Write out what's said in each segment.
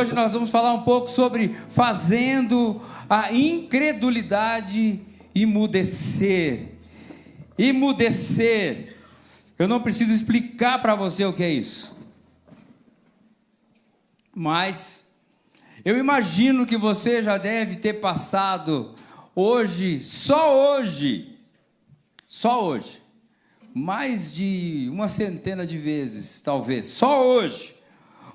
hoje nós vamos falar um pouco sobre fazendo a incredulidade emudecer. Emudecer. Eu não preciso explicar para você o que é isso. Mas eu imagino que você já deve ter passado só hoje, mais de uma centena de vezes, talvez, só hoje,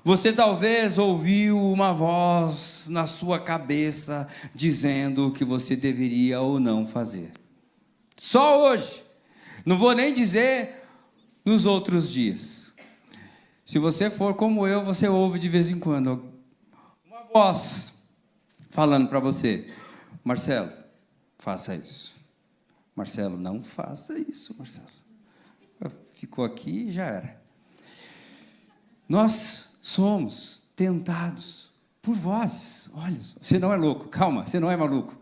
você talvez ouviu uma voz na sua cabeça dizendo o que você deveria ou não fazer. Só hoje. Não vou nem dizer nos outros dias. Se você for como eu, você ouve de vez em quando uma voz falando para você: Marcelo, faça isso. Marcelo, não faça isso, Marcelo. Ficou aqui e já era. Nós somos tentados por vozes. Olha, você não é louco, calma, você não é maluco.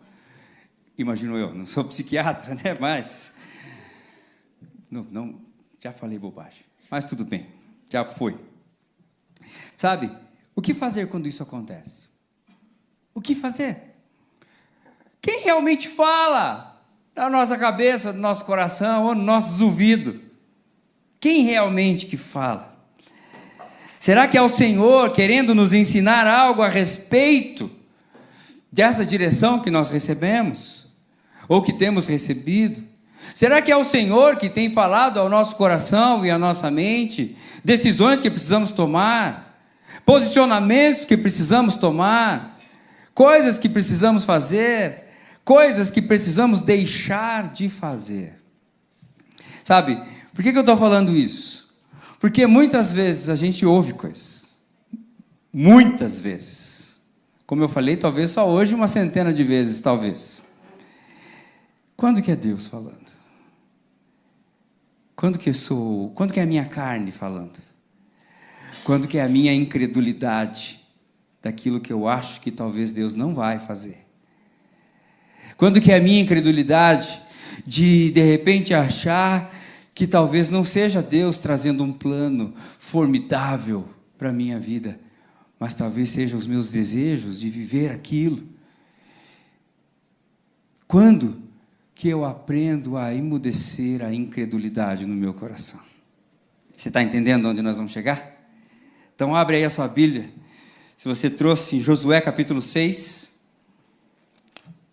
Imagino eu, não sou psiquiatra, né? Mas não, já falei bobagem. Mas tudo bem, já foi. Sabe, o que fazer quando isso acontece? O que fazer? Quem realmente fala na nossa cabeça, no nosso coração ou nos nossos ouvidos? Quem realmente que fala? Será que é o Senhor querendo nos ensinar algo a respeito dessa direção que nós recebemos? Ou que temos recebido? Será que é o Senhor que tem falado ao nosso coração e à nossa mente decisões que precisamos tomar, posicionamentos que precisamos tomar, coisas que precisamos fazer, coisas que precisamos deixar de fazer? Sabe, por que eu estou falando isso? Porque muitas vezes a gente ouve coisas, muitas vezes, como eu falei, talvez só hoje uma centena de vezes, talvez. Quando que é Deus falando? Quando que é a minha carne falando? Quando que é a minha incredulidade daquilo que eu acho que talvez Deus não vai fazer? Quando que é a minha incredulidade de repente achar que talvez não seja Deus trazendo um plano formidável para a minha vida, mas talvez sejam os meus desejos de viver aquilo? Quando que eu aprendo a emudecer a incredulidade no meu coração? Você está entendendo onde nós vamos chegar? Então abre aí a sua Bíblia, se você trouxe Josué capítulo 6,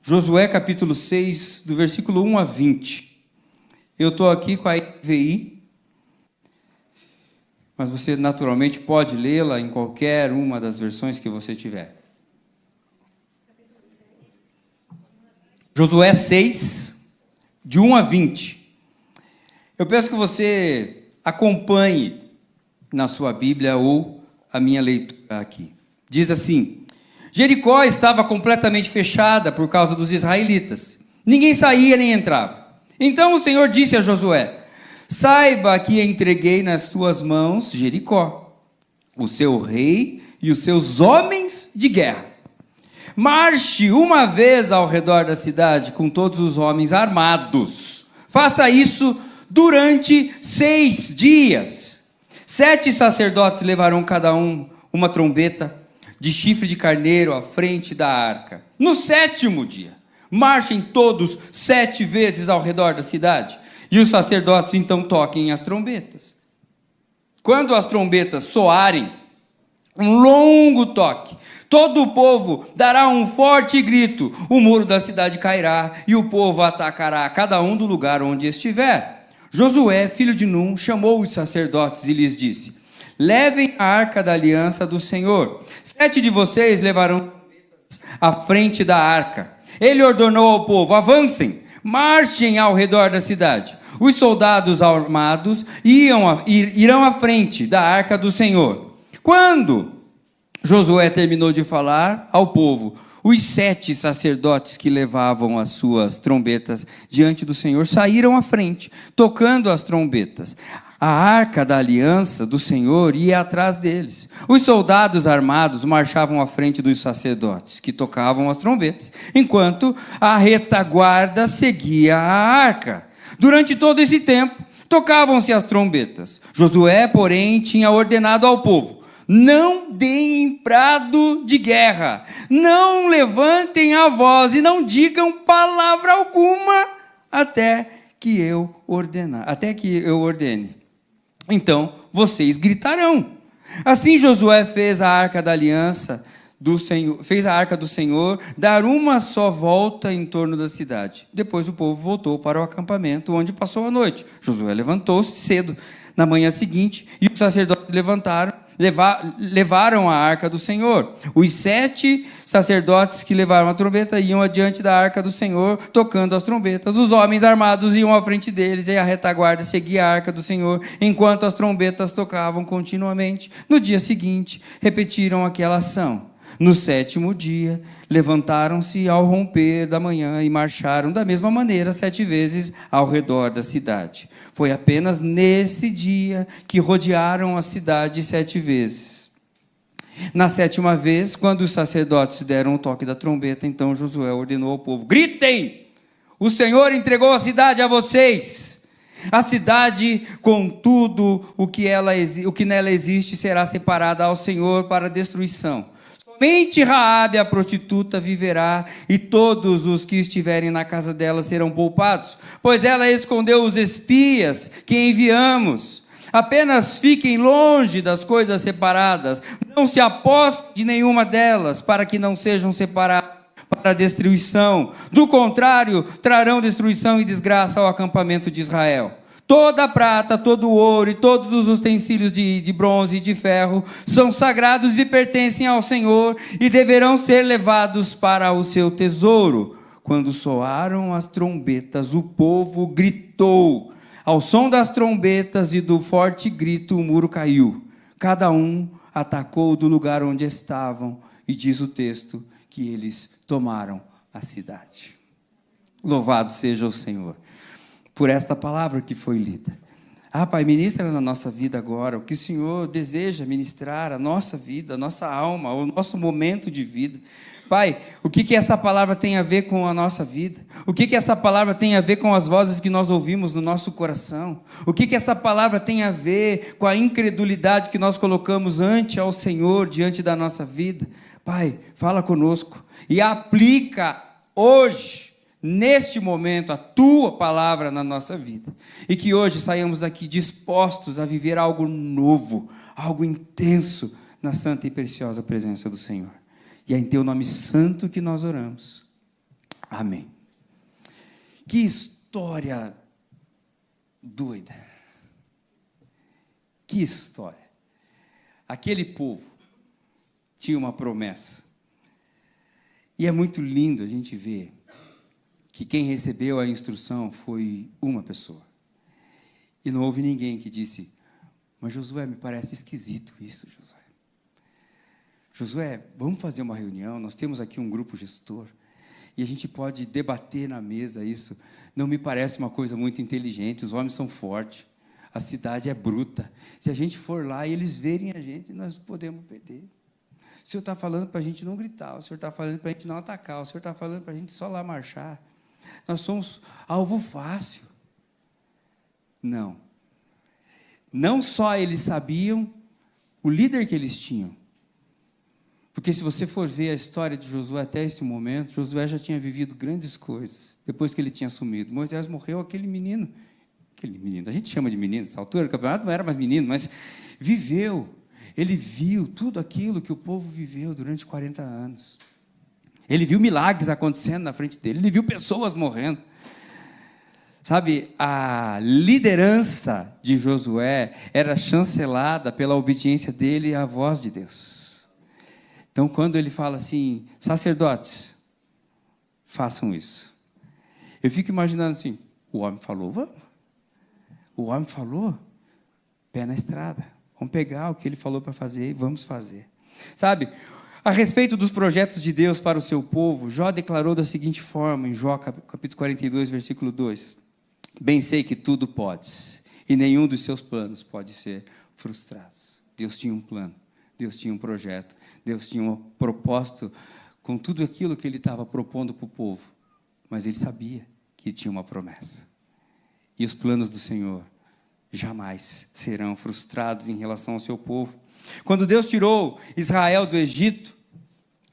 Josué capítulo 6, do versículo 1 a 20, eu estou aqui com a NVI, mas você naturalmente pode lê-la em qualquer uma das versões que você tiver. Josué 6, de 1 a 20. Eu peço que você acompanhe na sua Bíblia ou a minha leitura aqui. Diz assim: Jericó estava completamente fechada por causa dos israelitas. Ninguém saía nem entrava. Então o Senhor disse a Josué: saiba que entreguei nas tuas mãos Jericó, o seu rei e os seus homens de guerra. Marche uma vez ao redor da cidade com todos os homens armados. Faça isso durante 6 dias. 7 sacerdotes levarão cada um uma trombeta de chifre de carneiro à frente da arca. No 7º dia, marchem todos 7 vezes ao redor da cidade, e os sacerdotes então toquem as trombetas. Quando as trombetas soarem um longo toque, todo o povo dará um forte grito, o muro da cidade cairá, e o povo atacará cada um do lugar onde estiver. Josué, filho de Num, chamou os sacerdotes e lhes disse: levem a arca da aliança do Senhor. 7 de vocês levarão trombetas à frente da arca. Ele ordenou ao povo: avancem, marchem ao redor da cidade. Os soldados armados irão à frente da arca do Senhor. Quando Josué terminou de falar ao povo, os 7 sacerdotes que levavam as suas trombetas diante do Senhor saíram à frente, tocando as trombetas. A arca da aliança do Senhor ia atrás deles. Os soldados armados marchavam à frente dos sacerdotes, que tocavam as trombetas, enquanto a retaguarda seguia a arca. Durante todo esse tempo, tocavam-se as trombetas. Josué, porém, tinha ordenado ao povo: não deem brado de guerra, não levantem a voz e não digam palavra alguma até que eu ordene. Então vocês gritarão. Assim Josué fez a arca da aliança do Senhor, fez a arca do Senhor dar uma só volta em torno da cidade. Depois o povo voltou para o acampamento onde passou a noite. Josué levantou-se cedo na manhã seguinte e os sacerdotes levaram a arca do Senhor. Os 7 sacerdotes que levaram a trombeta iam adiante da arca do Senhor, tocando as trombetas. Os homens armados iam à frente deles, e a retaguarda seguia a arca do Senhor, enquanto as trombetas tocavam continuamente. No dia seguinte, repetiram aquela ação. No 7º dia, levantaram-se ao romper da manhã e marcharam da mesma maneira 7 vezes ao redor da cidade. Foi apenas nesse dia que rodearam a cidade 7 vezes. Na 7ª vez, quando os sacerdotes deram o toque da trombeta, então Josué ordenou ao povo: gritem! O Senhor entregou a cidade a vocês. A cidade, com tudo o que nela existe, será separada ao Senhor para destruição. Somente Raabe, a prostituta, viverá, e todos os que estiverem na casa dela serão poupados, pois ela escondeu os espias que enviamos. Apenas fiquem longe das coisas separadas, não se apossem de nenhuma delas, para que não sejam separados para a destruição. Do contrário, trarão destruição e desgraça ao acampamento de Israel. Toda a prata, todo o ouro e todos os utensílios de bronze e de ferro são sagrados e pertencem ao Senhor e deverão ser levados para o seu tesouro. Quando soaram as trombetas, o povo gritou. Ao som das trombetas e do forte grito, o muro caiu. Cada um atacou do lugar onde estavam, e diz o texto que eles tomaram a cidade. Louvado seja o Senhor por esta palavra que foi lida. Pai, ministra na nossa vida agora o que o Senhor deseja ministrar a nossa vida, a nossa alma, o nosso momento de vida. Pai, o que essa palavra tem a ver com a nossa vida? O que essa palavra tem a ver com as vozes que nós ouvimos no nosso coração? O que essa palavra tem a ver com a incredulidade que nós colocamos ante ao Senhor, diante da nossa vida? Pai, fala conosco e aplica hoje, neste momento, a Tua palavra na nossa vida. E que hoje saiamos daqui dispostos a viver algo novo, algo intenso, na santa e preciosa presença do Senhor. E é em Teu nome santo que nós oramos. Amém. Que história doida. Que história. Aquele povo tinha uma promessa. E é muito lindo a gente ver que quem recebeu a instrução foi uma pessoa. E não houve ninguém que disse: mas Josué, me parece esquisito isso, Josué. Josué, vamos fazer uma reunião, nós temos aqui um grupo gestor, e a gente pode debater na mesa isso. Não me parece uma coisa muito inteligente, os homens são fortes, a cidade é bruta. Se a gente for lá e eles verem a gente, nós podemos perder. O Senhor está falando para a gente não gritar, o Senhor está falando para a gente não atacar, o Senhor está falando para a gente só lá marchar. Nós somos alvo fácil. Não. Não só eles sabiam o líder que eles tinham. Porque se você for ver a história de Josué até esse momento, Josué já tinha vivido grandes coisas, depois que ele tinha assumido. Moisés morreu, aquele menino, a gente chama de menino, nessa altura do campeonato não era mais menino, mas viveu, ele viu tudo aquilo que o povo viveu durante 40 anos. Ele viu milagres acontecendo na frente dele, ele viu pessoas morrendo. Sabe, a liderança de Josué era chancelada pela obediência dele à voz de Deus. Então, quando ele fala assim: sacerdotes, façam isso. Eu fico imaginando assim: o homem falou, vamos. O homem falou, pé na estrada. Vamos pegar o que ele falou para fazer e vamos fazer. Sabe, a respeito dos projetos de Deus para o seu povo, Jó declarou da seguinte forma, em Jó capítulo 42, versículo 2. Bem sei que tudo podes, e nenhum dos seus planos pode ser frustrado. Deus tinha um plano. Deus tinha um projeto, Deus tinha um propósito com tudo aquilo que Ele estava propondo para o povo, mas Ele sabia que tinha uma promessa. E os planos do Senhor jamais serão frustrados em relação ao seu povo. Quando Deus tirou Israel do Egito,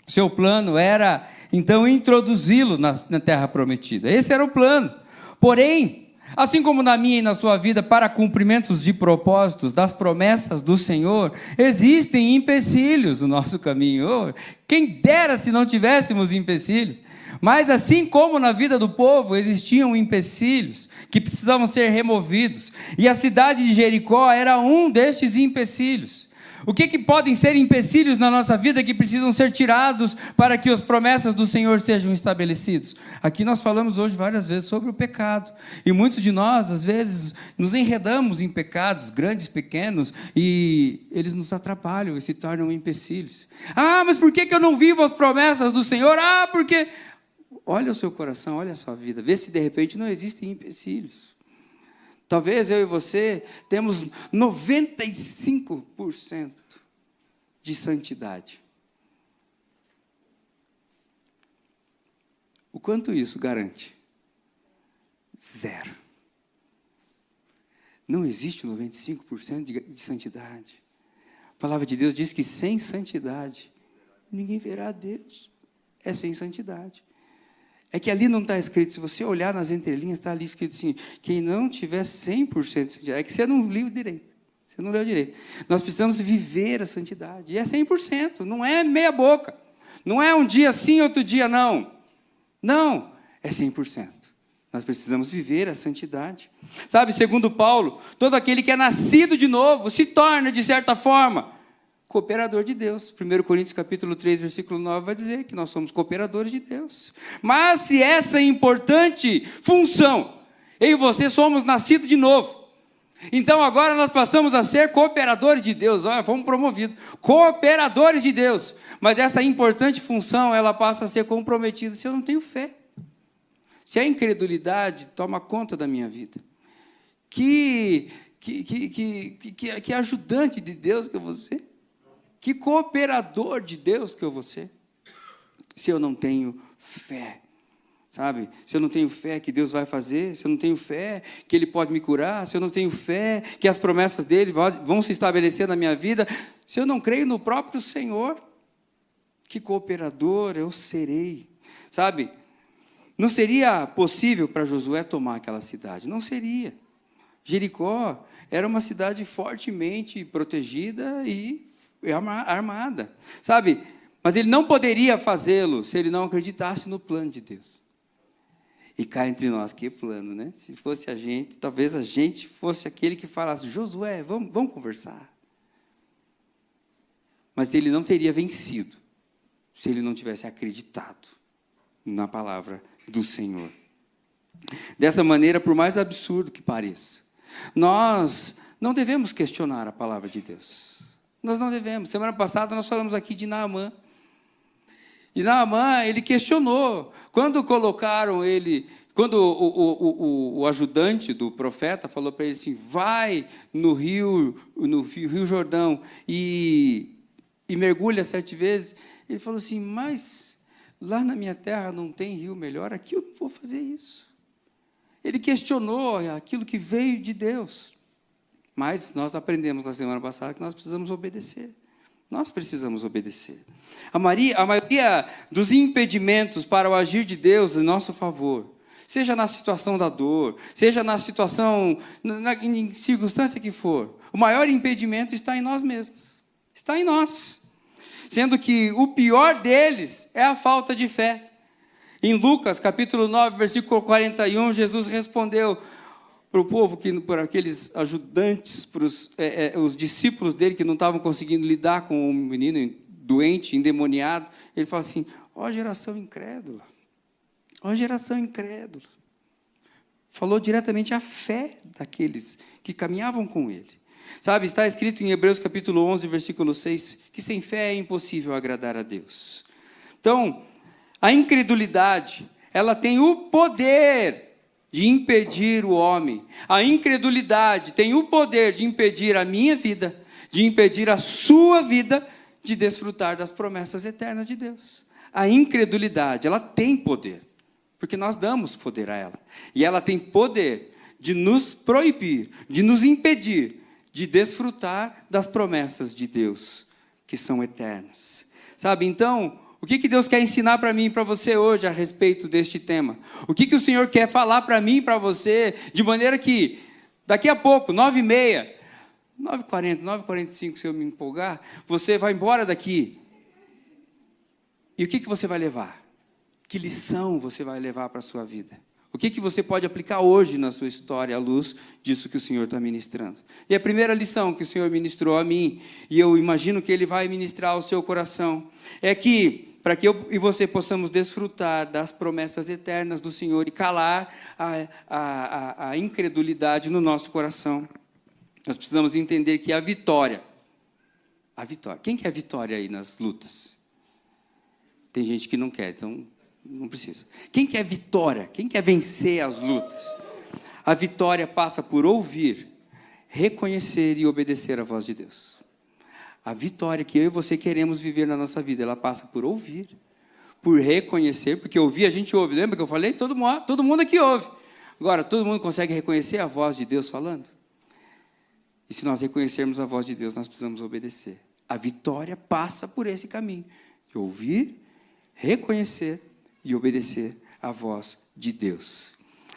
seu plano era, então, introduzi-lo na terra prometida. Esse era o plano. Porém, assim como na minha e na sua vida, para cumprimentos de propósitos, das promessas do Senhor, existem empecilhos no nosso caminho. Oh, quem dera se não tivéssemos empecilhos. Mas assim como na vida do povo existiam empecilhos que precisavam ser removidos, e a cidade de Jericó era um destes empecilhos. O que podem ser empecilhos na nossa vida que precisam ser tirados para que as promessas do Senhor sejam estabelecidos? Aqui nós falamos hoje várias vezes sobre o pecado, e muitos de nós às vezes nos enredamos em pecados, grandes, pequenos, e eles nos atrapalham e se tornam empecilhos. Mas por que eu não vivo as promessas do Senhor? Porque... Olha o seu coração, olha a sua vida, vê se de repente não existem empecilhos. Talvez eu e você temos 95% de santidade. O quanto isso garante? 0. Não existe 95% de santidade. A palavra de Deus diz que sem santidade ninguém verá a Deus. É sem santidade. É que ali não está escrito, se você olhar nas entrelinhas, está ali escrito assim, quem não tiver 100% de santidade, é que você não leu direito, você não leu direito. Nós precisamos viver a santidade, e é 100%, não é meia boca, não é um dia sim, outro dia não, é 100%. Nós precisamos viver a santidade. Sabe, segundo Paulo, todo aquele que é nascido de novo, se torna, de certa forma, cooperador de Deus. 1 Coríntios capítulo 3, versículo 9 vai dizer que nós somos cooperadores de Deus. Mas se essa importante função, eu e você somos nascidos de novo, então agora nós passamos a ser cooperadores de Deus. Olha, fomos promovidos, cooperadores de Deus. Mas essa importante função, ela passa a ser comprometida se eu não tenho fé. Se a incredulidade toma conta da minha vida. Que ajudante de Deus que eu vou ser? Que cooperador de Deus que eu vou ser, se eu não tenho fé, sabe? Se eu não tenho fé que Deus vai fazer, se eu não tenho fé que Ele pode me curar, se eu não tenho fé que as promessas dEle vão se estabelecer na minha vida, se eu não creio no próprio Senhor, que cooperador eu serei, sabe? Não seria possível para Josué tomar aquela cidade, não seria. Jericó era uma cidade fortemente protegida e armada, sabe? Mas ele não poderia fazê-lo se ele não acreditasse no plano de Deus. E cá entre nós, que plano, né? Se fosse a gente, talvez a gente fosse aquele que falasse, Josué, vamos conversar. Mas ele não teria vencido se ele não tivesse acreditado na palavra do Senhor. Dessa maneira, por mais absurdo que pareça, nós não devemos questionar a palavra de Deus. Nós não devemos. Semana passada nós falamos aqui de Naamã. E Naamã, ele questionou. Quando colocaram ele, quando o ajudante do profeta falou para ele assim, vai no rio Jordão e mergulha 7 vezes, ele falou assim, mas lá na minha terra não tem rio melhor, aqui eu não vou fazer isso. Ele questionou aquilo que veio de Deus. Mas nós aprendemos na semana passada que nós precisamos obedecer. Nós precisamos obedecer. A maioria dos impedimentos para o agir de Deus em nosso favor, seja na situação da dor, seja na situação, em circunstância que for, o maior impedimento está em nós mesmos. Está em nós. Sendo que o pior deles é a falta de fé. Em Lucas, capítulo 9, versículo 41, Jesus respondeu para o povo, para aqueles ajudantes, para os discípulos dele que não estavam conseguindo lidar com um menino doente, endemoniado, ele fala assim, ó geração incrédula, ó geração incrédula. Falou diretamente a fé daqueles que caminhavam com ele. Sabe, está escrito em Hebreus capítulo 11, versículo 6, que sem fé é impossível agradar a Deus. Então, a incredulidade, ela tem o poder de impedir o homem. A incredulidade tem o poder de impedir a minha vida, de impedir a sua vida, de desfrutar das promessas eternas de Deus. A incredulidade, ela tem poder, porque nós damos poder a ela. E ela tem poder de nos proibir, de nos impedir, de desfrutar das promessas de Deus, que são eternas. Sabe, então, o que Deus quer ensinar para mim e para você hoje a respeito deste tema? O que o Senhor quer falar para mim e para você, de maneira que, daqui a pouco, 9h30, 9h40, 9h45, se eu me empolgar, você vai embora daqui. E o que você vai levar? Que lição você vai levar para a sua vida? O que você pode aplicar hoje na sua história à luz disso que o Senhor está ministrando? E a primeira lição que o Senhor ministrou a mim, e eu imagino que Ele vai ministrar ao seu coração, é que, para que eu e você possamos desfrutar das promessas eternas do Senhor e calar a incredulidade no nosso coração, nós precisamos entender que a vitória, quem quer vitória aí nas lutas? Tem gente que não quer, então não precisa. Quem quer vitória? Quem quer vencer as lutas? A vitória passa por ouvir, reconhecer e obedecer a voz de Deus. A vitória que eu e você queremos viver na nossa vida, ela passa por ouvir, por reconhecer, porque ouvir a gente ouve. Lembra que eu falei? Todo mundo aqui ouve. Agora, todo mundo consegue reconhecer a voz de Deus falando? E se nós reconhecermos a voz de Deus, nós precisamos obedecer. A vitória passa por esse caminho, de ouvir, reconhecer e obedecer à voz de Deus.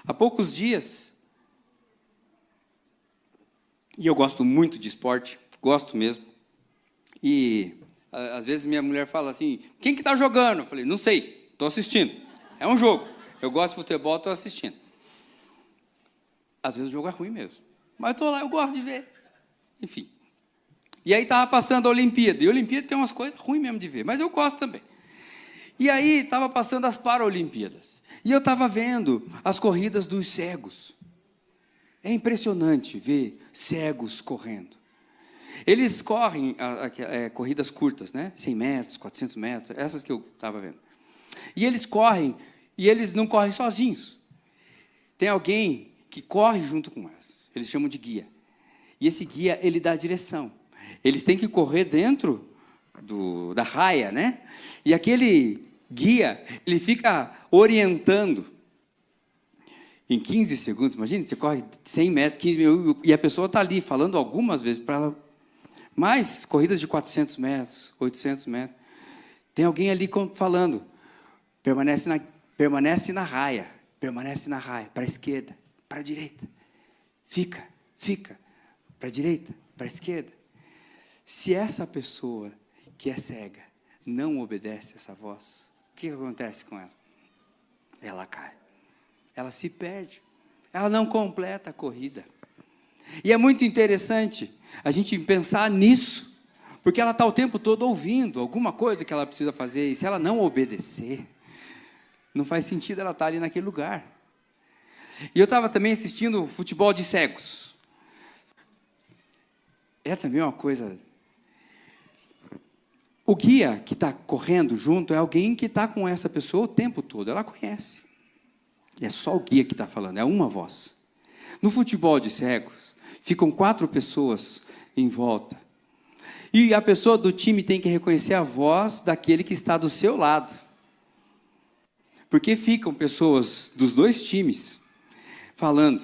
Há poucos dias, e eu gosto muito de esporte, gosto mesmo, e às vezes minha mulher fala assim, quem que está jogando? Eu falei, não sei, estou assistindo. É um jogo. Eu gosto de futebol, estou assistindo. Às vezes o jogo é ruim mesmo. Mas eu estou lá, eu gosto de ver. Enfim. E aí estava passando a Olimpíada. E a Olimpíada tem umas coisas ruins mesmo de ver, mas eu gosto também. E aí estava passando as Paralimpíadas. E eu estava vendo as corridas dos cegos. É impressionante ver cegos correndo. Eles correm corridas curtas, né? 100 metros, 400 metros, essas que eu estava vendo. E eles correm, e eles não correm sozinhos. Tem alguém que corre junto com eles. Eles chamam de guia. E esse guia, ele dá a direção. Eles têm que correr dentro da raia, né? E aquele guia, ele fica orientando. Em 15 segundos, imagina, você corre 100 metros, 15 minutos, e a pessoa está ali falando algumas vezes para ela. Mais corridas de 400 metros, 800 metros. Tem alguém ali falando, permanece na raia, para a esquerda, para a direita. Fica, para a direita, para a esquerda. Se essa pessoa que é cega não obedece essa voz, o que acontece com ela? Ela cai. Ela se perde. Ela não completa a corrida. E é muito interessante a gente pensar nisso, porque ela está o tempo todo ouvindo alguma coisa que ela precisa fazer, e se ela não obedecer, não faz sentido ela estar ali naquele lugar. E eu estava também assistindo futebol de cegos. É também uma coisa... O guia que está correndo junto é alguém que está com essa pessoa o tempo todo, ela conhece. É só o guia que está falando, é uma voz. No futebol de cegos, ficam 4 pessoas em volta. E a pessoa do time tem que reconhecer a voz daquele que está do seu lado. Porque ficam pessoas dos 2 times falando,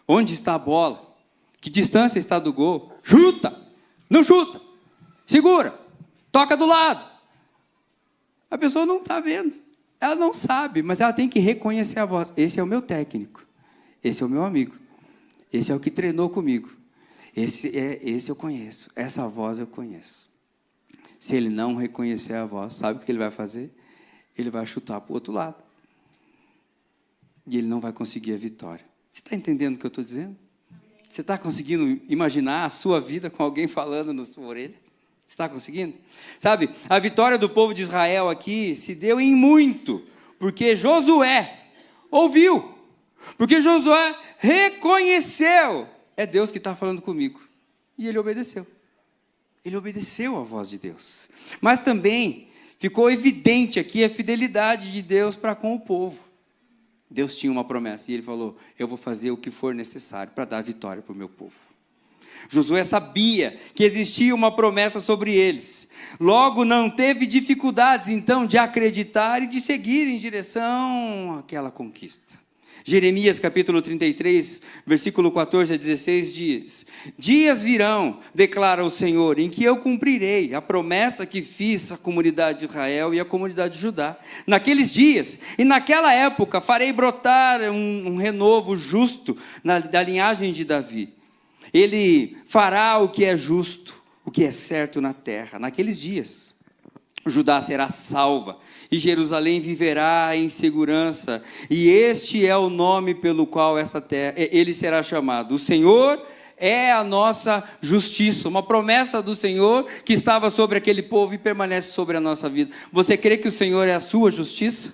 onde está a bola? Que distância está do gol? Chuta! Não chuta! Segura! Toca do lado! A pessoa não está vendo. Ela não sabe, mas ela tem que reconhecer a voz. Esse é o meu técnico. Esse é o meu amigo. Esse é o que treinou comigo. Esse eu conheço. Essa voz eu conheço. Se ele não reconhecer a voz, sabe o que ele vai fazer? Ele vai chutar para o outro lado. E ele não vai conseguir a vitória. Você está entendendo o que eu estou dizendo? Você está conseguindo imaginar a sua vida com alguém falando na sua orelha? Você está conseguindo? Sabe, a vitória do povo de Israel aqui se deu em muito, porque Josué ouviu. Porque Josué reconheceu, é Deus que está falando comigo. E ele obedeceu. Ele obedeceu a voz de Deus. Mas também ficou evidente aqui a fidelidade de Deus para com o povo. Deus tinha uma promessa e ele falou, eu vou fazer o que for necessário para dar vitória para o meu povo. Josué sabia que existia uma promessa sobre eles. Logo, não teve dificuldades, então, de acreditar e de seguir em direção àquela conquista. Jeremias capítulo 33, versículo 14 a 16 diz: dias virão, declara o Senhor, em que eu cumprirei a promessa que fiz à comunidade de Israel e à comunidade de Judá. Naqueles dias e naquela época farei brotar um renovo justo da linhagem de Davi. Ele fará o que é justo, o que é certo na terra. Naqueles dias Judá será salva, e Jerusalém viverá em segurança, e este é o nome pelo qual esta terra, ele será chamado. O Senhor é a nossa justiça, uma promessa do Senhor que estava sobre aquele povo e permanece sobre a nossa vida. Você crê que o Senhor é a sua justiça?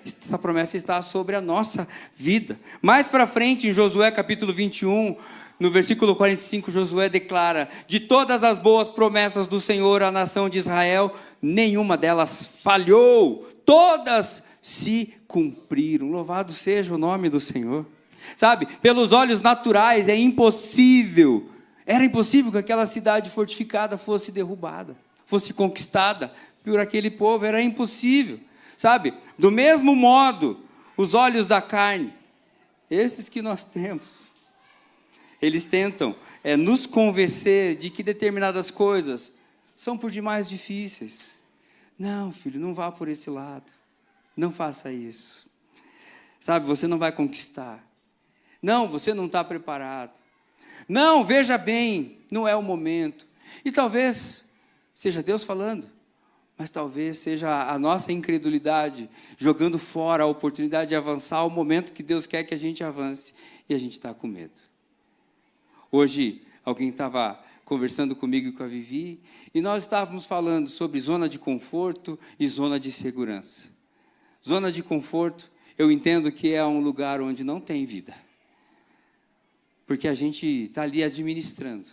Essa promessa está sobre a nossa vida. Mais para frente, em Josué capítulo 21, no versículo 45, Josué declara: de todas as boas promessas do Senhor à nação de Israel, nenhuma delas falhou, todas se cumpriram. Louvado seja o nome do Senhor. Sabe, pelos olhos naturais era impossível que aquela cidade fortificada fosse derrubada, fosse conquistada por aquele povo, era impossível. Sabe, do mesmo modo, os olhos da carne, esses que nós temos, eles tentam nos convencer de que determinadas coisas são por demais difíceis. Não, filho, não vá por esse lado. Não faça isso. Sabe, você não vai conquistar. Não, você não está preparado. Não, veja bem, não é o momento. E talvez seja Deus falando, mas talvez seja a nossa incredulidade jogando fora a oportunidade de avançar o momento que Deus quer que a gente avance, e a gente está com medo. Hoje, alguém estava conversando comigo e com a Vivi, e nós estávamos falando sobre zona de conforto e zona de segurança. Zona de conforto, eu entendo que é um lugar onde não tem vida, porque a gente está ali administrando.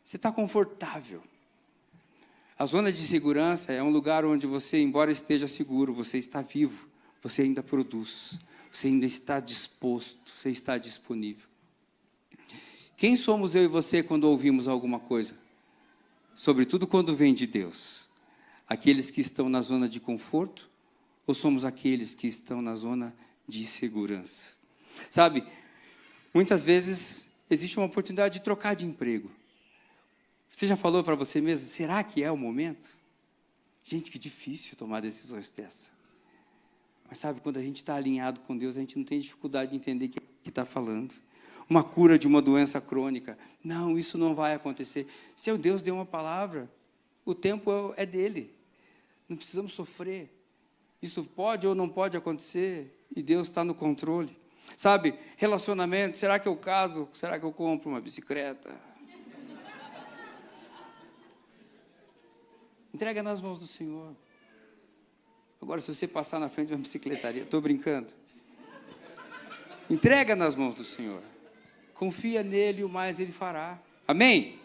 Você está confortável. A zona de segurança é um lugar onde você, embora esteja seguro, você está vivo, você ainda produz, você ainda está disposto, você está disponível. Quem somos eu e você quando ouvimos alguma coisa? Sobretudo quando vem de Deus. Aqueles que estão na zona de conforto, ou somos aqueles que estão na zona de segurança? Sabe, muitas vezes existe uma oportunidade de trocar de emprego. Você já falou para você mesmo, será que é o momento? Gente, que difícil tomar decisões dessa. Mas sabe, quando a gente está alinhado com Deus, a gente não tem dificuldade de entender o que está falando. Uma cura de uma doença crônica. Não, isso não vai acontecer. Se Deus deu uma palavra, o tempo é dele. Não precisamos sofrer. Isso pode ou não pode acontecer, e Deus está no controle. Sabe, relacionamento, será que eu caso? Será que eu compro uma bicicleta? Entrega nas mãos do Senhor. Agora, se você passar na frente de uma bicicletaria, estou brincando. Entrega nas mãos do Senhor. Confia nele e o mais ele fará. Amém?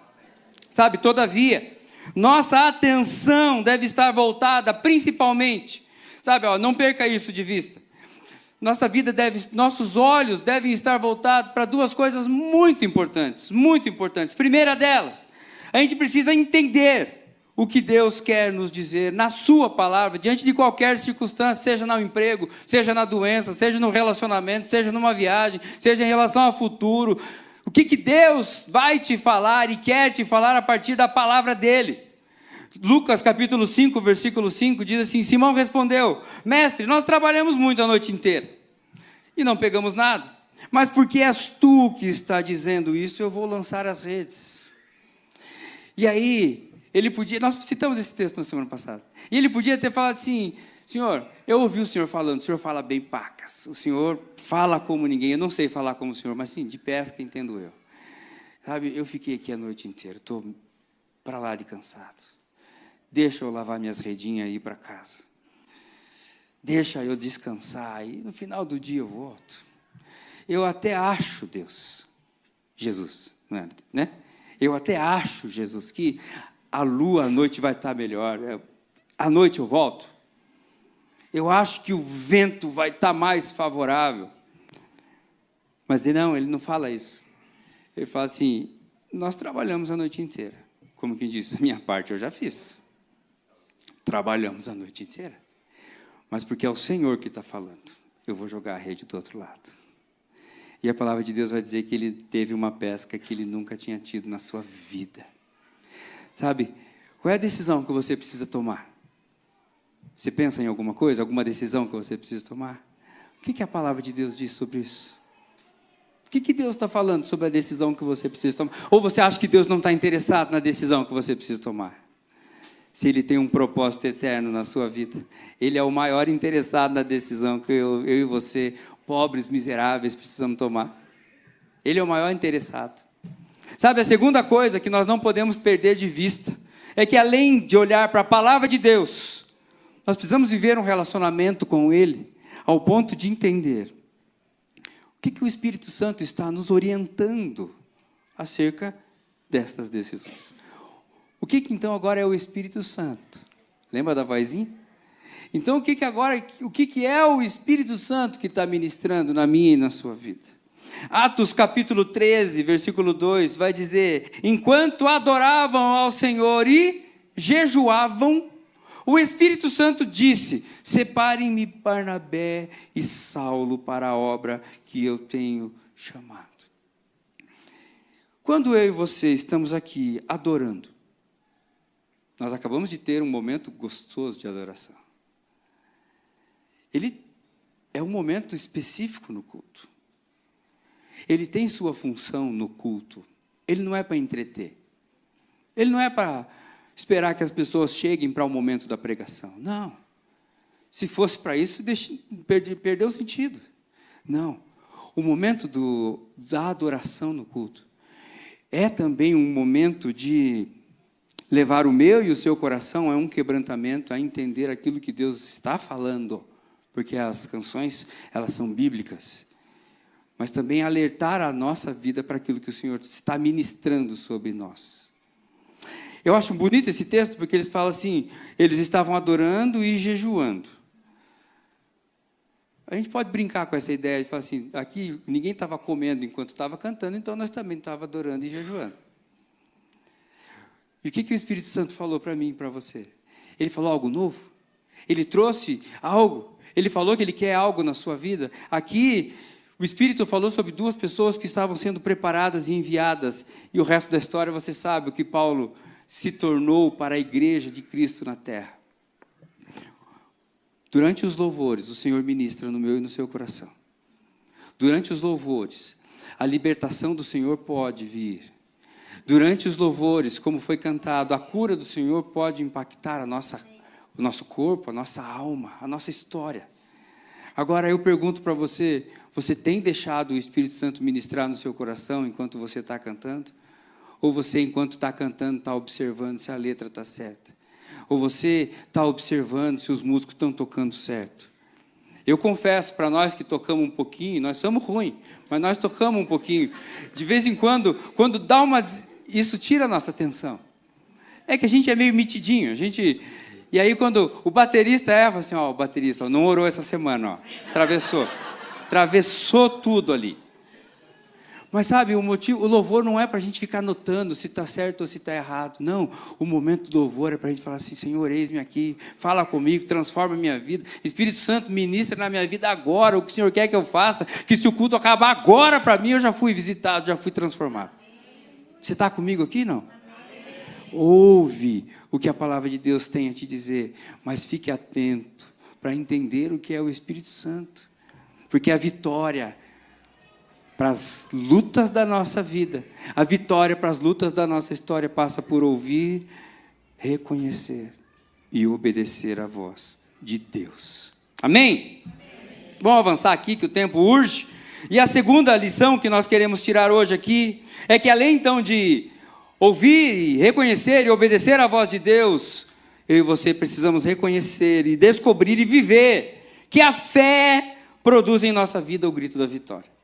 Sabe, todavia, nossa atenção deve estar voltada principalmente, sabe, não perca isso de vista. Nossos olhos devem estar voltados para duas coisas muito importantes, muito importantes. Primeira delas, a gente precisa entender o que Deus quer nos dizer na sua palavra, diante de qualquer circunstância, seja no emprego, seja na doença, seja no relacionamento, seja numa viagem, seja em relação ao futuro. O que Deus vai te falar e quer te falar a partir da palavra dele. Lucas capítulo 5, versículo 5, diz assim: Simão respondeu: mestre, nós trabalhamos muito a noite inteira e não pegamos nada, mas porque és tu que está dizendo isso, eu vou lançar as redes. E aí, ele podia, nós citamos esse texto na semana passada, e ele podia ter falado assim: Senhor, eu ouvi o Senhor falando, o Senhor fala bem pacas, o Senhor fala como ninguém, eu não sei falar como o Senhor, mas sim, de pesca entendo eu. Sabe, eu fiquei aqui a noite inteira, estou para lá de cansado, deixa eu lavar minhas redinhas e ir para casa, deixa eu descansar, e no final do dia eu volto. Eu até acho, Deus, Jesus, né? Eu até acho, Jesus, que a lua à noite vai estar melhor, à noite eu volto. Eu acho que o vento vai estar mais favorável. Mas ele não fala isso. Ele fala assim: nós trabalhamos a noite inteira. Como quem diz, minha parte eu já fiz. Trabalhamos a noite inteira. Mas porque é o Senhor que está falando. eu vou jogar a rede do outro lado. E a palavra de Deus vai dizer que ele teve uma pesca que ele nunca tinha tido na sua vida. Sabe, qual é a decisão que você precisa tomar? Você pensa em alguma coisa, alguma decisão que você precisa tomar? O que a palavra de Deus diz sobre isso? O que Deus está falando sobre a decisão que você precisa tomar? Ou você acha que Deus não está interessado na decisão que você precisa tomar? Se Ele tem um propósito eterno na sua vida, Ele é o maior interessado na decisão que eu e você, pobres, miseráveis, precisamos tomar. Ele é o maior interessado. Sabe, a segunda coisa que nós não podemos perder de vista é que, além de olhar para a palavra de Deus, nós precisamos viver um relacionamento com Ele ao ponto de entender o que o Espírito Santo está nos orientando acerca destas decisões. O que então agora é o Espírito Santo? Lembra da vozinha? Então o que é o Espírito Santo que está ministrando na minha e na sua vida? Atos capítulo 13, versículo 2, vai dizer: enquanto adoravam ao Senhor e jejuavam, o Espírito Santo disse: separem-me Barnabé e Saulo para a obra que eu tenho chamado. Quando eu e você estamos aqui adorando, nós acabamos de ter um momento gostoso de adoração. Ele é um momento específico no culto. Ele tem sua função no culto. Ele não é para entreter. Ele não é para esperar que as pessoas cheguem para o momento da pregação. Não. Se fosse para isso, perdeu o sentido. Não. O momento da adoração no culto é também um momento de levar o meu e o seu coração a um quebrantamento, a entender aquilo que Deus está falando, porque as canções, elas são bíblicas, mas também alertar a nossa vida para aquilo que o Senhor está ministrando sobre nós. Eu acho bonito esse texto, porque eles falam assim, eles estavam adorando e jejuando. A gente pode brincar com essa ideia de falar assim, aqui ninguém estava comendo enquanto estava cantando, então nós também estávamos adorando e jejuando. E o que o Espírito Santo falou para mim e para você? Ele falou algo novo? Ele trouxe algo? Ele falou que Ele quer algo na sua vida? Aqui, o Espírito falou sobre duas pessoas que estavam sendo preparadas e enviadas, e o resto da história você sabe, o que Paulo se tornou para a igreja de Cristo na terra. Durante os louvores, o Senhor ministra no meu e no seu coração. Durante os louvores, a libertação do Senhor pode vir. Durante os louvores, como foi cantado, a cura do Senhor pode impactar o nosso corpo, a nossa alma, a nossa história. Agora eu pergunto para você, você tem deixado o Espírito Santo ministrar no seu coração enquanto você está cantando? Ou você, enquanto está cantando, está observando se a letra está certa? Ou você está observando se os músicos estão tocando certo? Eu confesso, para nós que tocamos um pouquinho, nós somos ruins, mas nós tocamos um pouquinho. De vez em quando dá isso tira a nossa atenção. É que a gente é meio mitidinho, e aí quando o baterista fala assim, o baterista não orou essa semana, atravessou tudo ali. Mas sabe, o louvor não é para a gente ficar notando se está certo ou se está errado. Não, o momento do louvor é para a gente falar assim, Senhor, eis-me aqui, fala comigo, transforma a minha vida. Espírito Santo, ministra na minha vida agora o que o Senhor quer que eu faça, que se o culto acabar agora para mim, eu já fui visitado, já fui transformado. Você está comigo aqui, não? Ouve o que a palavra de Deus tem a te dizer, mas fique atento para entender o que é o Espírito Santo. Porque a vitória para as lutas da nossa vida, a vitória para as lutas da nossa história passa por ouvir, reconhecer e obedecer à voz de Deus. Amém? Vamos avançar aqui que o tempo urge. E a segunda lição que nós queremos tirar hoje aqui é que além então de ouvir, reconhecer e obedecer à voz de Deus, eu e você precisamos reconhecer e descobrir e viver que a fé produz em nossa vida o grito da vitória.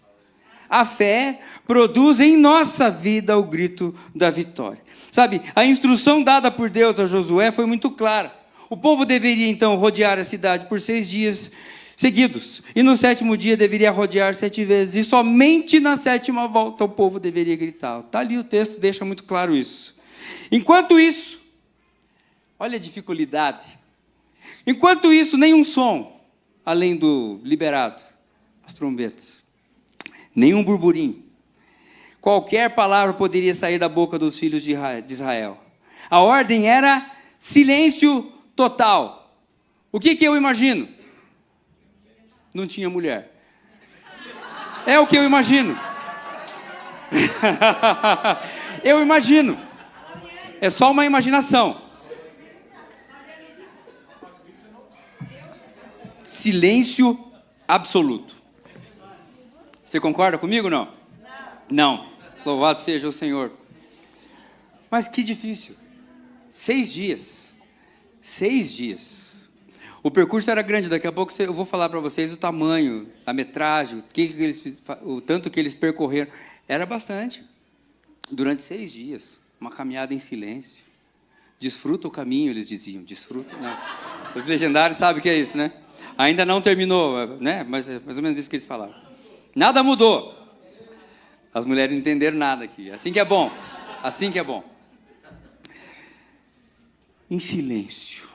A fé produz em nossa vida o grito da vitória. Sabe, a instrução dada por Deus a Josué foi muito clara. O povo deveria então rodear a cidade por 6 dias seguidos. E no 7º dia deveria rodear 7 vezes. E somente na 7ª volta o povo deveria gritar. Está ali o texto, deixa muito claro isso. Enquanto isso, olha a dificuldade. Enquanto isso, nenhum som, além do liberado, as trombetas. Nenhum burburinho. Qualquer palavra poderia sair da boca dos filhos de Israel. A ordem era silêncio total. O que eu imagino? Não tinha mulher. É o que eu imagino. Eu imagino. É só uma imaginação. Silêncio absoluto. Você concorda comigo ou não? Não. Louvado seja o Senhor. Mas que difícil. 6 dias. 6 dias. O percurso era grande. Daqui a pouco eu vou falar para vocês o tamanho, a metragem, o tanto que eles percorreram. Era bastante. Durante 6 dias. Uma caminhada em silêncio. Desfruta o caminho, eles diziam. Desfruta, né? Os legendários sabem o que é isso, né? Ainda não terminou, né? Mas é mais ou menos isso que eles falaram. Nada mudou. As mulheres não entenderam nada aqui. Assim que é bom. Assim que é bom. Em silêncio.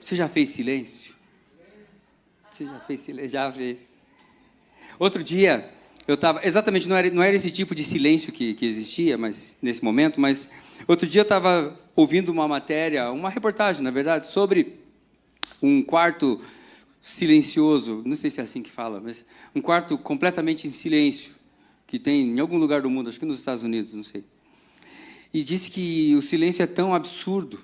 Você já fez silêncio? Você já fez silêncio? Já fez. Outro dia, eu estava... Exatamente, não era esse tipo de silêncio que existia nesse momento, mas outro dia eu estava ouvindo uma matéria, uma reportagem, na verdade, sobre um quarto silencioso, não sei se é assim que fala, mas um quarto completamente em silêncio, que tem em algum lugar do mundo, acho que nos Estados Unidos, não sei. E disse que o silêncio é tão absurdo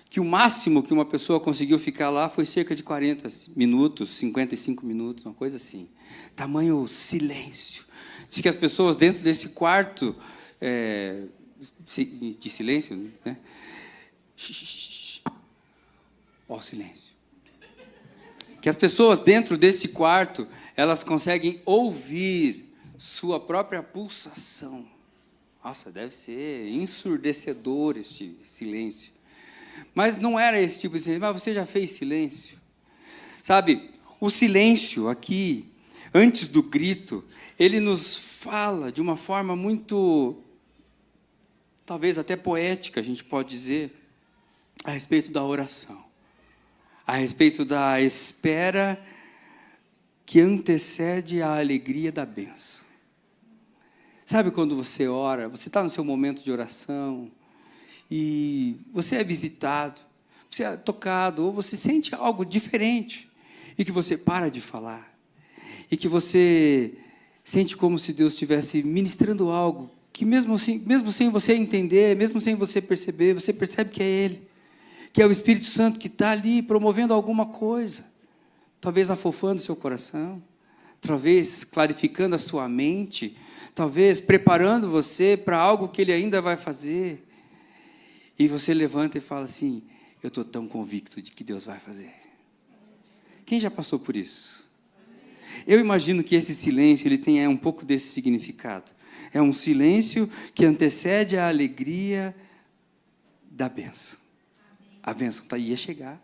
que o máximo que uma pessoa conseguiu ficar lá foi cerca de 40 minutos, 55 minutos, uma coisa assim. Tamanho silêncio. Diz que as pessoas dentro desse quarto de silêncio, né? Ó, silêncio. Que as pessoas dentro desse quarto, elas conseguem ouvir sua própria pulsação. Nossa, deve ser ensurdecedor este silêncio. Mas não era esse tipo de silêncio. Mas você já fez silêncio? Sabe, o silêncio aqui, antes do grito, ele nos fala de uma forma muito, talvez até poética, a gente pode dizer, a respeito da oração. A respeito da espera que antecede a alegria da bênção. Sabe quando você ora, você está no seu momento de oração, e você é visitado, você é tocado, ou você sente algo diferente, e que você para de falar, e que você sente como se Deus estivesse ministrando algo, que mesmo sem você entender, mesmo sem você perceber, você percebe que é Ele, que é o Espírito Santo que está ali promovendo alguma coisa, talvez afofando seu coração, talvez clarificando a sua mente, talvez preparando você para algo que Ele ainda vai fazer. E você levanta e fala assim, eu estou tão convicto de que Deus vai fazer. Quem já passou por isso? Eu imagino que esse silêncio ele tenha um pouco desse significado. É um silêncio que antecede a alegria da bênção. A bênção ia chegar.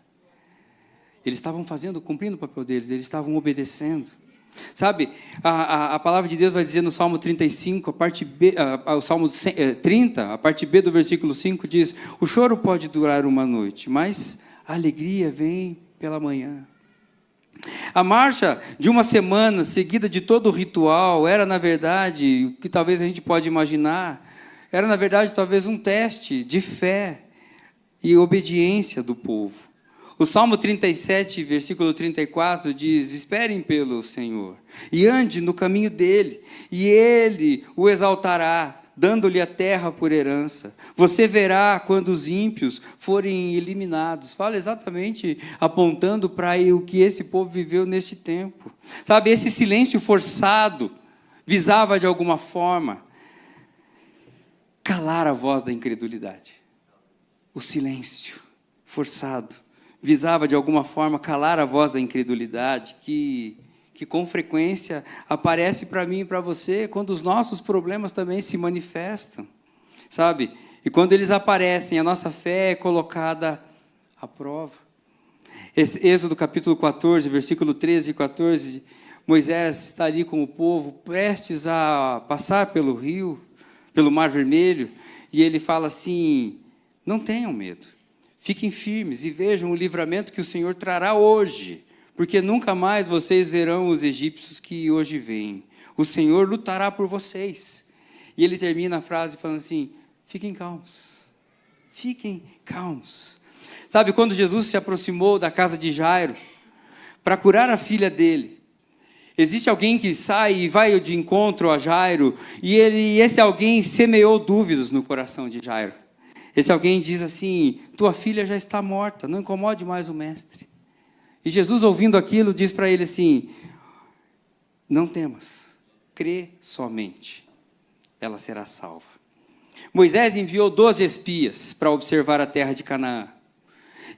Eles estavam cumprindo o papel deles, eles estavam obedecendo. Sabe, a palavra de Deus vai dizer no Salmo 35, a parte B, o Salmo 30, a parte B do versículo 5 diz, o choro pode durar uma noite, mas a alegria vem pela manhã. A marcha de uma semana seguida de todo o ritual era, na verdade, o que talvez a gente pode imaginar, era, na verdade, talvez um teste de fé e obediência do povo. O Salmo 37, versículo 34, diz, esperem pelo Senhor, e ande no caminho dele, e ele o exaltará, dando-lhe a terra por herança. Você verá quando os ímpios forem eliminados. Fala exatamente apontando para o que esse povo viveu neste tempo. Sabe, esse silêncio forçado visava, de alguma forma, calar a voz da incredulidade. O silêncio forçado visava, de alguma forma, calar a voz da incredulidade, que com frequência aparece para mim e para você, quando os nossos problemas também se manifestam, sabe? E quando eles aparecem, a nossa fé é colocada à prova. Êxodo capítulo 14, versículo 13 e 14, Moisés está ali com o povo, prestes a passar pelo rio, pelo Mar Vermelho, e ele fala assim, não tenham medo. Fiquem firmes e vejam o livramento que o Senhor trará hoje porque nunca mais vocês verão os egípcios que hoje veem. O Senhor lutará por vocês. E ele termina a frase falando assim: fiquem calmos. Fiquem calmos. Sabe, quando Jesus se aproximou da casa de Jairo para curar a filha dele, existe alguém que sai e vai de encontro a Jairo, e esse alguém semeou dúvidas no coração de Jairo. Esse alguém diz assim: tua filha já está morta, não incomode mais o mestre. E Jesus, ouvindo aquilo, diz para ele assim: não temas, crê somente, ela será salva. Moisés enviou 12 espias para observar a terra de Canaã.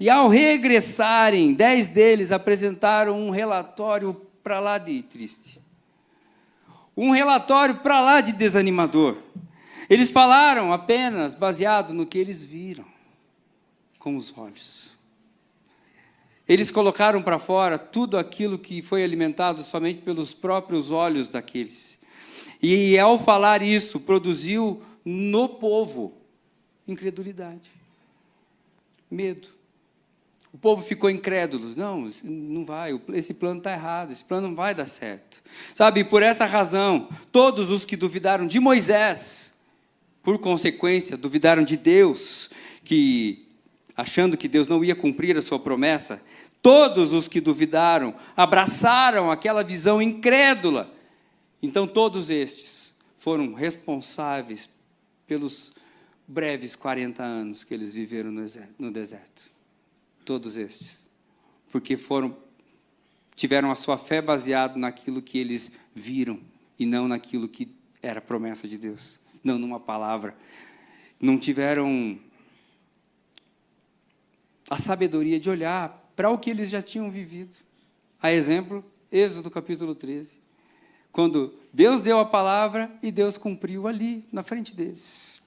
E ao regressarem, 10 deles apresentaram um relatório para lá de triste. Um relatório para lá de desanimador. Eles falaram apenas baseado no que eles viram com os olhos. Eles colocaram para fora tudo aquilo que foi alimentado somente pelos próprios olhos daqueles. E ao falar isso, produziu no povo incredulidade, medo. O povo ficou incrédulo. Não vai, esse plano está errado, esse plano não vai dar certo. Sabe, por essa razão, todos os que duvidaram de Moisés, por consequência, duvidaram de Deus, achando que Deus não ia cumprir a sua promessa, todos os que duvidaram, abraçaram aquela visão incrédula. Então, todos estes foram responsáveis pelos breves 40 anos que eles viveram no deserto. Todos estes. Porque tiveram a sua fé baseada naquilo que eles viram e não naquilo que era promessa de Deus. Não numa palavra. Não tiveram a sabedoria de olhar para o que eles já tinham vivido. A exemplo, Êxodo capítulo 13. Quando Deus deu a palavra e Deus cumpriu ali, na frente deles.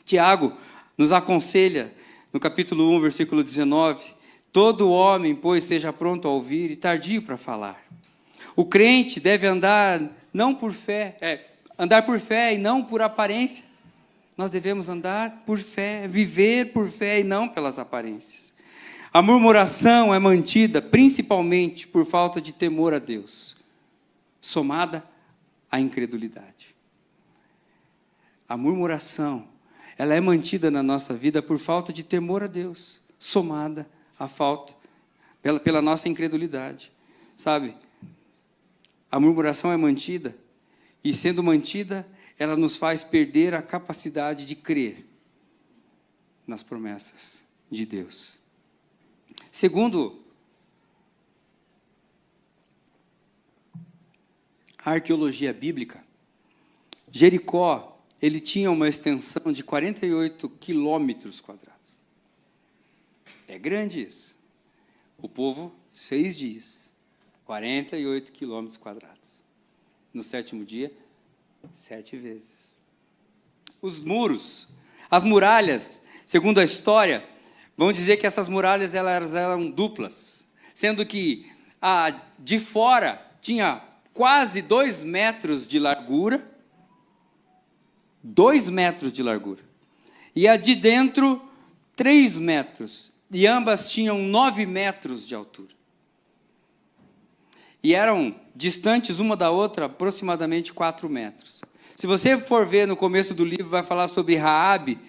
Tiago nos aconselha, no capítulo 1, versículo 19, todo homem, pois, seja pronto a ouvir e tardio para falar. O crente deve andar por fé e não por aparência. Nós devemos andar por fé, viver por fé e não pelas aparências. A murmuração é mantida principalmente por falta de temor a Deus, somada à incredulidade. A murmuração, ela é mantida na nossa vida por falta de temor a Deus, somada à falta, pela nossa incredulidade. Sabe, a murmuração é mantida, e sendo mantida, ela nos faz perder a capacidade de crer nas promessas de Deus. Segundo a arqueologia bíblica, Jericó, ele tinha uma extensão de 48 quilômetros quadrados. É grande isso. O povo, 6 dias, 48 quilômetros quadrados. No 7º dia, 7 vezes. Os muros, as muralhas, segundo a história, vão dizer que essas muralhas elas eram duplas, sendo que a de fora tinha quase 2 metros de largura, 2 metros de largura, e a de dentro, 3 metros, e ambas tinham 9 metros de altura. E eram distantes uma da outra aproximadamente 4 metros. Se você for ver no começo do livro, vai falar sobre Raabe,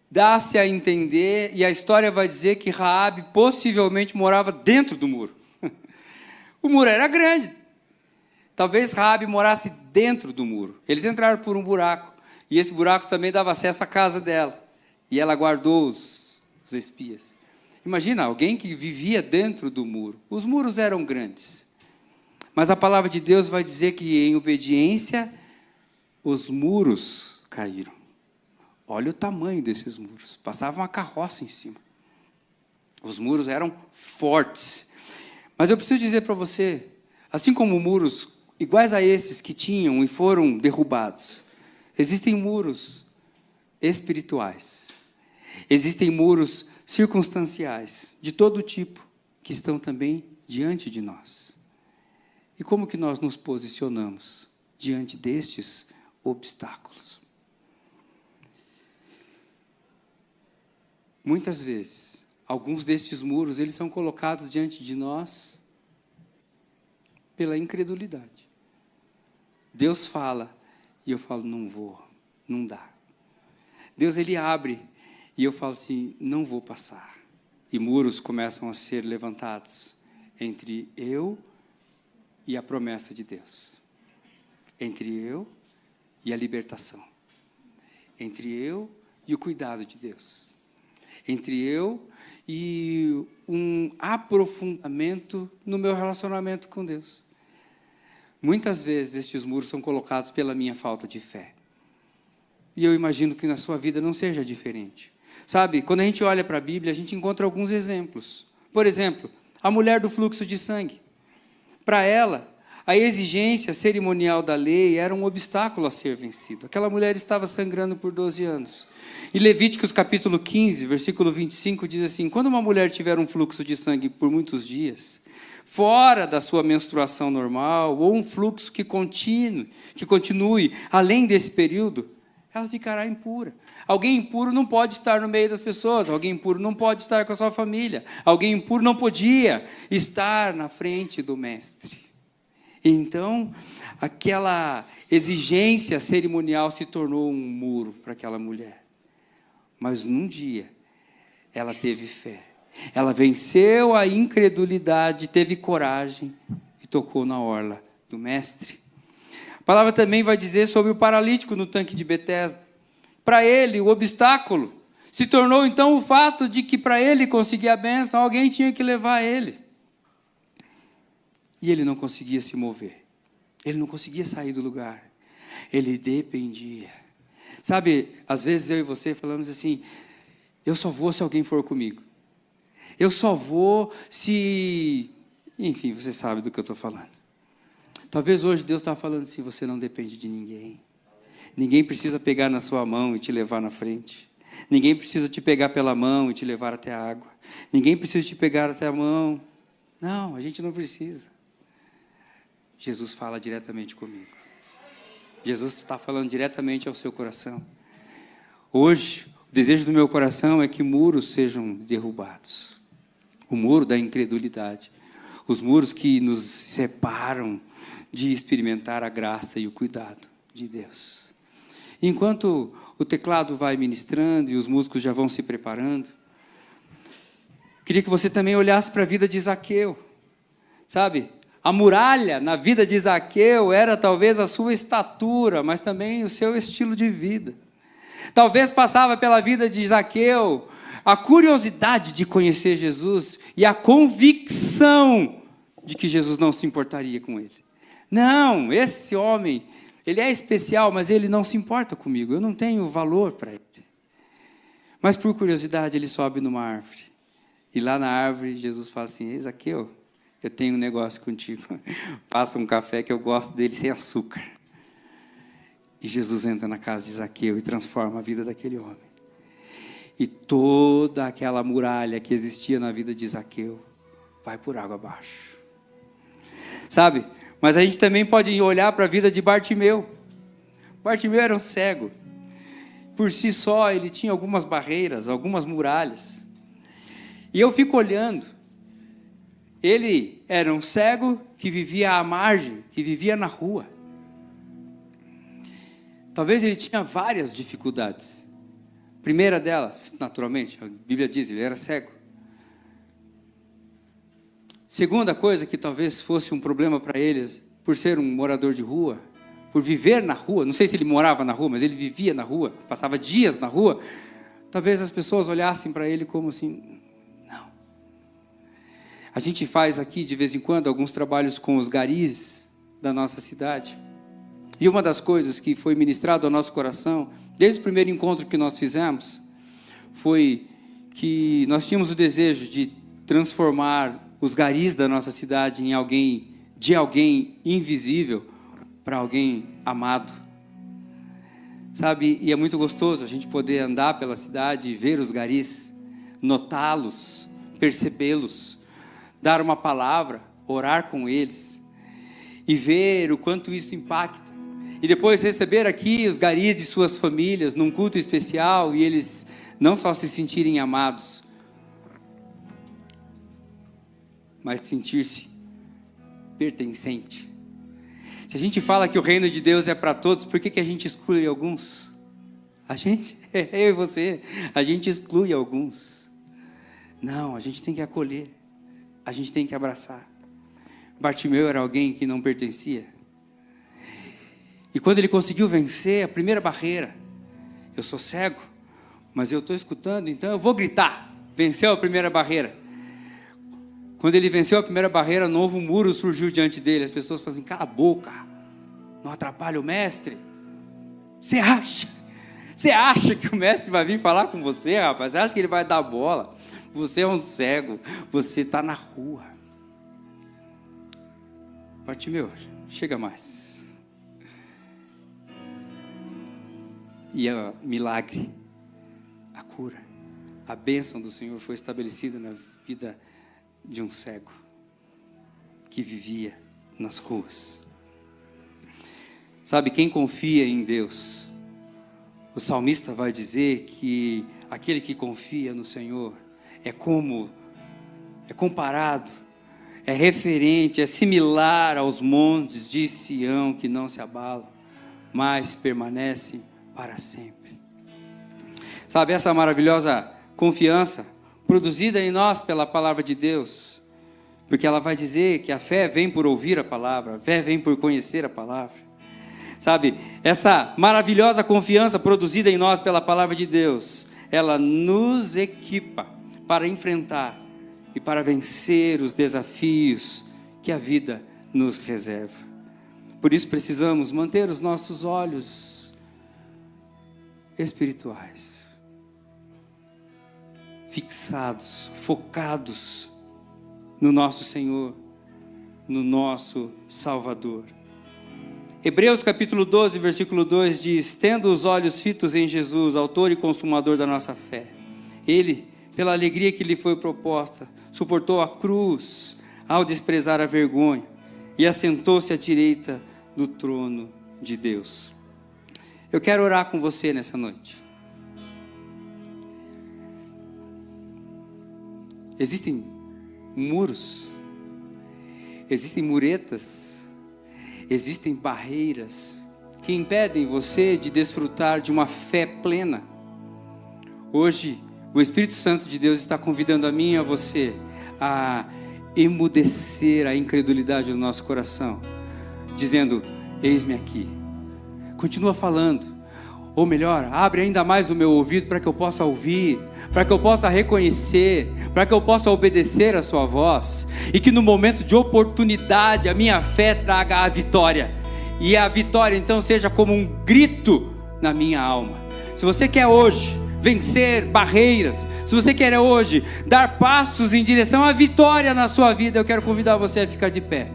dá-se a entender, e a história vai dizer que Raabe possivelmente morava dentro do muro. O muro era grande. Talvez Raabe morasse dentro do muro. Eles entraram por um buraco, e esse buraco também dava acesso à casa dela. E ela guardou os espias. Imagina, alguém que vivia dentro do muro. Os muros eram grandes. Mas a palavra de Deus vai dizer que, em obediência, os muros caíram. Olha o tamanho desses muros. Passava uma carroça em cima. Os muros eram fortes. Mas eu preciso dizer para você, assim como muros iguais a esses que tinham e foram derrubados, existem muros espirituais. Existem muros circunstanciais, de todo tipo, que estão também diante de nós. E como que nós nos posicionamos diante destes obstáculos? Muitas vezes, alguns destes muros, eles são colocados diante de nós pela incredulidade. Deus fala e eu falo, não vou, não dá. Deus, ele abre e eu falo assim, não vou passar. E muros começam a ser levantados entre eu e a promessa de Deus. Entre eu e a libertação. Entre eu e o cuidado de Deus. Entre eu e um aprofundamento no meu relacionamento com Deus. Muitas vezes estes muros são colocados pela minha falta de fé. E eu imagino que na sua vida não seja diferente. Sabe, quando a gente olha para a Bíblia, a gente encontra alguns exemplos. Por exemplo, a mulher do fluxo de sangue. Para ela, a exigência cerimonial da lei era um obstáculo a ser vencido. Aquela mulher estava sangrando por 12 anos. E Levíticos capítulo 15, versículo 25, diz assim, quando uma mulher tiver um fluxo de sangue por muitos dias, fora da sua menstruação normal, ou um fluxo que continue além desse período, ela ficará impura. Alguém impuro não pode estar no meio das pessoas, alguém impuro não pode estar com a sua família, alguém impuro não podia estar na frente do mestre. Então, aquela exigência cerimonial se tornou um muro para aquela mulher. Mas num dia, ela teve fé. Ela venceu a incredulidade, teve coragem e tocou na orla do mestre. A palavra também vai dizer sobre o paralítico no tanque de Betesda. Para ele, o obstáculo se tornou então o fato de que para ele conseguir a bênção, alguém tinha que levar ele. E ele não conseguia se mover. Ele não conseguia sair do lugar. Ele dependia. Sabe, às vezes eu e você falamos assim, eu só vou se alguém for comigo. Eu só vou se... Enfim, você sabe do que eu estou falando. Talvez hoje Deus está falando assim, você não depende de ninguém. Ninguém precisa pegar na sua mão e te levar na frente. Ninguém precisa te pegar pela mão e te levar até a água. Ninguém precisa te pegar até a mão. Não, a gente não precisa. Jesus fala diretamente comigo. Jesus está falando diretamente ao seu coração. Hoje, o desejo do meu coração é que muros sejam derrubados. O muro da incredulidade. Os muros que nos separam de experimentar a graça e o cuidado de Deus. Enquanto o teclado vai ministrando e os músicos já vão se preparando, queria que você também olhasse para a vida de Zaqueu. Sabe, a muralha na vida de Zaqueu era talvez a sua estatura, mas também o seu estilo de vida. Talvez passava pela vida de Zaqueu a curiosidade de conhecer Jesus e a convicção de que Jesus não se importaria com ele. Não, esse homem, ele é especial, mas ele não se importa comigo, eu não tenho valor para ele. Mas por curiosidade ele sobe numa árvore. E lá na árvore Jesus fala assim, ei, Zaqueu, eu tenho um negócio contigo. Passa um café que eu gosto dele sem açúcar. E Jesus entra na casa de Zaqueu e transforma a vida daquele homem. E toda aquela muralha que existia na vida de Zaqueu vai por água abaixo. Sabe? Mas a gente também pode olhar para a vida de Bartimeu. Bartimeu era um cego. Por si só, ele tinha algumas barreiras, algumas muralhas. E eu fico olhando. Ele era um cego que vivia à margem, que vivia na rua. Talvez ele tinha várias dificuldades. Primeira delas, naturalmente, a Bíblia diz, ele era cego. Segunda coisa que talvez fosse um problema para eles, por ser um morador de rua, por viver na rua, não sei se ele morava na rua, mas ele vivia na rua, passava dias na rua, talvez as pessoas olhassem para ele como assim, não. A gente faz aqui, de vez em quando, alguns trabalhos com os garis da nossa cidade. E uma das coisas que foi ministrado ao nosso coração, desde o primeiro encontro que nós fizemos, foi que nós tínhamos o desejo de transformar os garis da nossa cidade em alguém invisível para alguém amado. Sabe, e é muito gostoso a gente poder andar pela cidade e ver os garis, notá-los, percebê-los, dar uma palavra, orar com eles e ver o quanto isso impacta. E depois receber aqui os garis de suas famílias num culto especial e eles não só se sentirem amados, mas sentir-se pertencente. Se a gente fala que o reino de Deus é para todos, por que a gente exclui alguns? A gente, eu e você, a gente exclui alguns. Não, a gente tem que acolher, a gente tem que abraçar. Bartimeu era alguém que não pertencia. E quando ele conseguiu vencer a primeira barreira, eu sou cego, mas eu estou escutando, então eu vou gritar. Venceu a primeira barreira. Quando ele venceu a primeira barreira, um novo muro surgiu diante dele. As pessoas falam assim, cala a boca, não atrapalha o mestre. Você acha que o mestre vai vir falar com você, rapaz? Você acha que ele vai dar bola? Você é um cego, você está na rua. Bartimeu, chega mais. E o milagre, a cura, a bênção do Senhor foi estabelecida na vida de um cego que vivia nas ruas. Sabe, quem confia em Deus, o salmista vai dizer que aquele que confia no Senhor é comparado, é referente, é similar aos montes de Sião que não se abalam, mas permanecem para sempre. Sabe, essa maravilhosa confiança produzida em nós pela palavra de Deus, porque ela vai dizer que a fé vem por ouvir a palavra, a fé vem por conhecer a palavra. Sabe, essa maravilhosa confiança produzida em nós pela palavra de Deus, ela nos equipa para enfrentar e para vencer os desafios que a vida nos reserva. Por isso precisamos manter os nossos olhos espirituais fixados, focados no nosso Senhor, no nosso Salvador. Hebreus capítulo 12, versículo 2 diz: tendo os olhos fitos em Jesus, autor e consumador da nossa fé, Ele, pela alegria que lhe foi proposta, suportou a cruz ao desprezar a vergonha e assentou-se à direita do trono de Deus. Eu quero orar com você nessa noite. Existem muros, existem muretas, existem barreiras que impedem você de desfrutar de uma fé plena. Hoje, o Espírito Santo de Deus está convidando a mim e a você a emudecer a incredulidade do nosso coração, dizendo: eis-me aqui. Continua falando, ou melhor, abre ainda mais o meu ouvido para que eu possa ouvir, para que eu possa reconhecer, para que eu possa obedecer a sua voz, e que no momento de oportunidade a minha fé traga a vitória, e a vitória então seja como um grito na minha alma. Se você quer hoje vencer barreiras, se você quer hoje dar passos em direção à vitória na sua vida, eu quero convidar você a ficar de pé.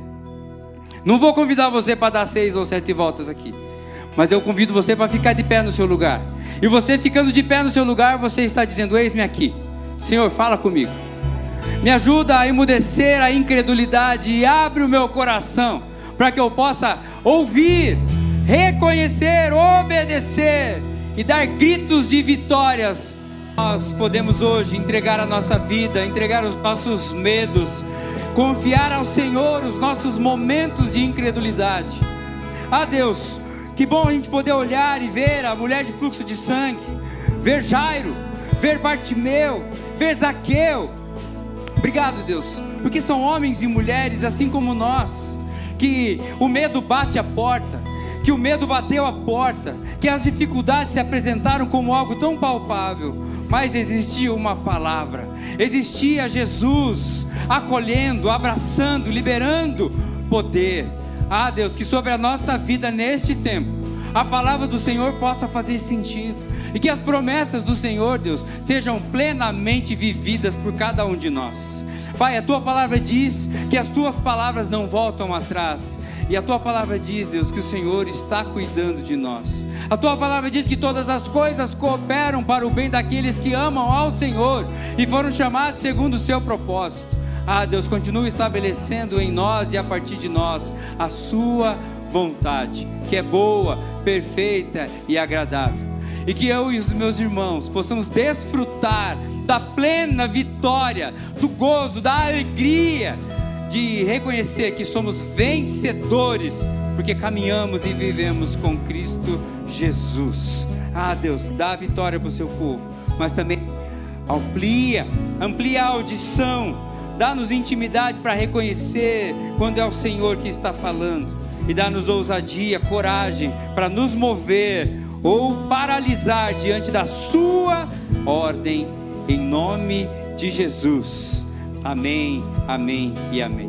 Não vou convidar você para dar 6 ou 7 voltas aqui, mas eu convido você para ficar de pé no seu lugar. E você ficando de pé no seu lugar, você está dizendo: eis-me aqui. Senhor, fala comigo. Me ajuda a emudecer a incredulidade e abre o meu coração para que eu possa ouvir, reconhecer, obedecer e dar gritos de vitórias. Nós podemos hoje entregar a nossa vida, entregar os nossos medos, confiar ao Senhor os nossos momentos de incredulidade. Ah, Deus, que bom a gente poder olhar e ver a mulher de fluxo de sangue, ver Jairo, ver Bartimeu, ver Zaqueu. Obrigado, Deus, porque são homens e mulheres assim como nós, que o medo bate a porta, que o medo bateu a porta, que as dificuldades se apresentaram como algo tão palpável, mas existia uma palavra, existia Jesus acolhendo, abraçando, liberando poder. Ah, Deus, que sobre a nossa vida neste tempo, a palavra do Senhor possa fazer sentido, e que as promessas do Senhor, Deus, sejam plenamente vividas por cada um de nós. Pai, a Tua palavra diz que as Tuas palavras não voltam atrás, e a Tua palavra diz, Deus, que o Senhor está cuidando de nós. A Tua palavra diz que todas as coisas cooperam para o bem daqueles que amam ao Senhor e foram chamados segundo o Seu propósito. Ah, Deus, continue estabelecendo em nós e a partir de nós a Sua vontade, que é boa, perfeita e agradável. E que eu e os meus irmãos possamos desfrutar da plena vitória, do gozo, da alegria de reconhecer que somos vencedores, porque caminhamos e vivemos com Cristo Jesus. Ah, Deus, dá a vitória para o seu povo, mas também amplia a audição, dá-nos intimidade para reconhecer quando é o Senhor que está falando, e dá-nos ousadia, coragem para nos mover ou paralisar diante da sua ordem, em nome de Jesus. Amém, amém e amém.